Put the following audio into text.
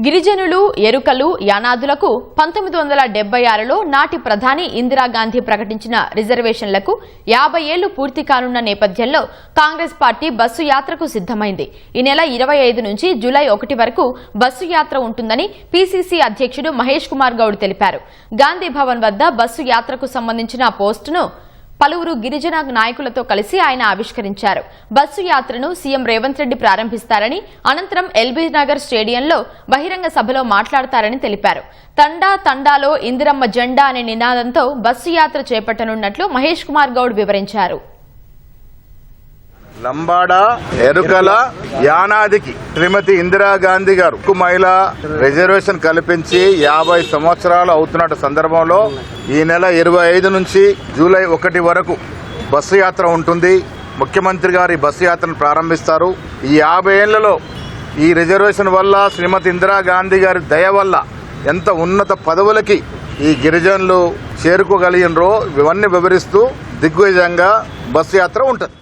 గిరిజనులు ఎరుకలు యానాదులకు 1976లో నాటి ప్రధాని ఇందిరాగాంధీ ప్రకటించిన రిజర్వేషన్లకు 50 ఏళ్లు పూర్తి కానున్న నేపథ్యంలో కాంగ్రెస్ పార్టీ బస్సు యాత్రకు సిద్దమైంది. ఈ నెల 25 నుంచి జూలై 1 వరకు బస్సు యాత్ర ఉంటుందని పీసీసీ అధ్యక్షుడు మహేష్ కుమార్ గౌడ్ తెలిపారు. గాంధీ భవన్ వద్ద బస్సు యాత్రకు సంబంధించిన పోస్టును పలువురు గిరిజన నాయకులతో కలిసి ఆయన ఆవిష్కరించారు. బస్సు యాత్రను సీఎం రేవంత్ రెడ్డి ప్రారంభిస్తారని, అనంతరం ఎల్బీ నగర్ స్టేడియంలో బహిరంగ సభలో మాట్లాడతారని తెలిపారు. తండా తండాలో ఇందిరమ్మ జెండా అనే నినాదంతో బస్సు యాత్ర చేపట్టనున్నట్లు మహేష్ కుమార్ గౌడ్ వివరించారు. లంబాడ ఎరుకల యానాదికి శ్రీమతి ఇందిరాగాంధీ గారు మహిళా రిజర్వేషన్ కల్పించి 50 సంవత్సరాలు అవుతున్న సందర్భంలో ఈ నెల 25 నుంచి జూలై 1 వరకు బస్సు యాత్ర ఉంటుంది. ముఖ్యమంత్రి గారు ఈ బస్సు యాత్రను ప్రారంభిస్తారు. ఈ 50 ఏళ్లలో ఈ రిజర్వేషన్ వల్ల శ్రీమతి ఇందిరాగాంధీ గారి దయ వల్ల ఎంత ఉన్నత పదవులకి ఈ గిరిజనులు చేరుకోగలిగినరో ఇవన్నీ వివరిస్తూ దిగ్విజయంగా బస్సు యాత్ర ఉంటుంది.